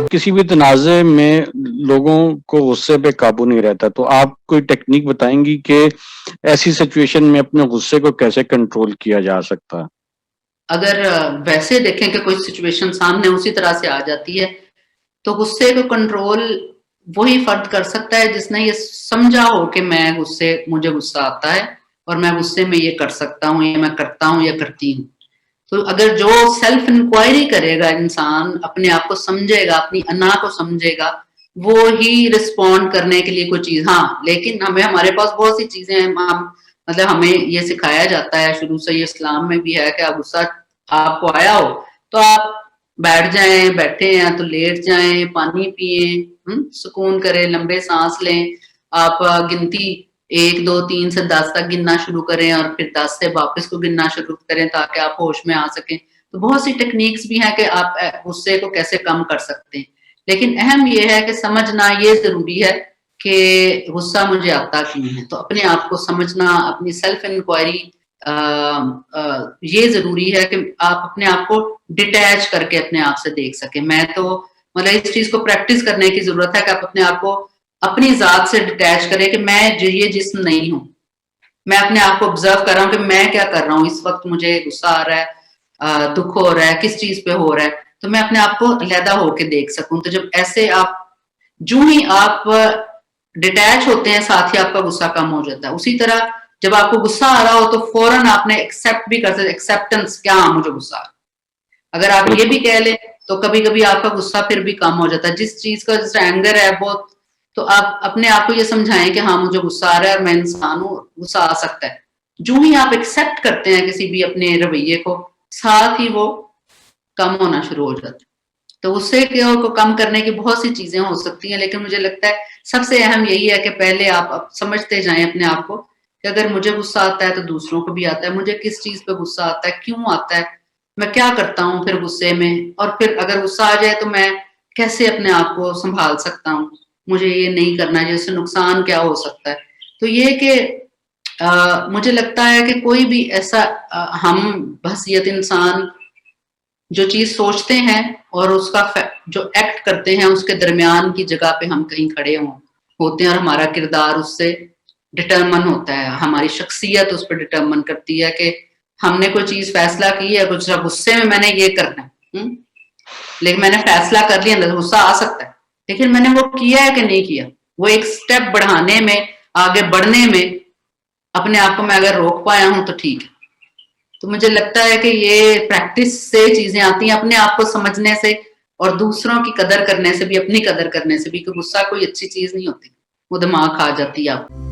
किसी भी तनाज़े में लोगों को गुस्से पे काबू नहीं रहता, तो आप कोई टेक्निक बताएंगी कि ऐसी सिचुएशन में अपने गुस्से को कैसे कंट्रोल किया जा सकता है? अगर वैसे देखें कि कोई सिचुएशन सामने उसी तरह से आ जाती है, तो गुस्से को कंट्रोल वही फर्द कर सकता है जिसने ये समझा हो कि मुझे गुस्सा आता है और मैं गुस्से में ये कर सकता हूँ, या मैं करता हूँ या करती हूँ। तो अगर जो सेल्फ इंक्वायरी करेगा इंसान, अपने आप को समझेगा, अपनी अना को समझेगा, वो ही रिस्पॉन्ड करने के लिए कोई चीज। हाँ, लेकिन हमारे पास बहुत सी चीजें हैं। हम मतलब हमें ये सिखाया जाता है शुरू से, ये इस्लाम में भी है कि आप गुस्सा आपको आया हो तो आप बैठ जाएं, बैठे हैं तो लेट जाएं, पानी पिए, सुकून करें, लंबे सांस लें। आप गिनती 1 2 3 से 10 तक गिनना शुरू करें और फिर 10 से वापस को गिनना शुरू करें ताकि आप होश में आ सकें। तो बहुत सी टेक्निक्स भी हैं कि आप गुस्से को कैसे कम कर सकते हैं। लेकिन अहम ये है कि समझना ये जरूरी है कि गुस्सा मुझे आता क्यों है। तो अपने आप को समझना, अपनी सेल्फ इंक्वायरी, ये जरूरी है कि आप अपने आप को डिटैच करके अपने आप से देख सके। मैं तो मतलब इस चीज को प्रैक्टिस करने की जरूरत है कि आप अपने आप को अपनी जात से डिटैच करें कि मैं ये जिस्म नहीं हूं। मैं अपने आप को ऑब्जर्व कर रहा हूँ कि मैं क्या कर रहा हूँ इस वक्त, मुझे गुस्सा आ रहा है, दुख हो रहा है, किस चीज पे हो रहा है, तो मैं अपने आप को अलहदा होके देख सकूं। तो जब ऐसे आप जो ही आप डिटैच होते हैं, साथ ही आपका गुस्सा कम हो जाता है। उसी तरह जब आपको गुस्सा आ रहा हो तो फौरन आपने एक्सेप्ट भी कर सकते, एक्सेप्टेंस, क्या हाँ मुझे गुस्सा आ रहा है। अगर आप ये भी बिल्कुल। कह लें तो कभी कभी आपका गुस्सा फिर भी कम हो जाता है। जिस चीज का जैसे एंगर है बहुत, तो आप अपने आप को ये समझाएं कि हाँ मुझे गुस्सा आ रहा है और मैं इंसान हूँ, गुस्सा आ सकता है। जो ही आप एक्सेप्ट करते हैं किसी भी अपने रवैये को, साथ ही वो कम होना शुरू हो जाता है। तो गुस्से को कम करने की बहुत सी चीजें हो सकती हैं, लेकिन मुझे लगता है सबसे अहम यही है कि पहले आप समझते जाएं अपने आप को कि अगर मुझे गुस्सा आता है तो दूसरों को भी आता है। मुझे किस चीज पे गुस्सा आता है, क्यों आता है, मैं क्या करता हूँ फिर गुस्से में, और फिर अगर गुस्सा आ जाए तो मैं कैसे अपने आप को संभाल सकता हूँ, मुझे ये नहीं करना है, जिससे नुकसान क्या हो सकता है। तो ये कि मुझे लगता है कि कोई भी ऐसा हम बहसियत इंसान जो चीज सोचते हैं और उसका जो एक्ट करते हैं उसके दरमियान की जगह पे हम कहीं खड़े होते हैं, और हमारा किरदार उससे डिटरमन होता है, हमारी शख्सियत उस पर डिटरमन करती है कि हमने कोई चीज फैसला की है, कुछ गुस्से में मैंने ये करना है, लेकिन मैंने फैसला कर लिया, अंदर गुस्सा आ सकता है, लेकिन मैंने वो किया है कि नहीं किया। वो एक स्टेप बढ़ाने में, आगे बढ़ने में अपने आप को मैं अगर रोक पाया हूं तो ठीक है। तो मुझे लगता है कि ये प्रैक्टिस से चीजें आती हैं, अपने आप को समझने से और दूसरों की कदर करने से भी, अपनी कदर करने से भी, कि गुस्सा कोई अच्छी चीज नहीं होती, वो दिमाग खा जाती है आपको।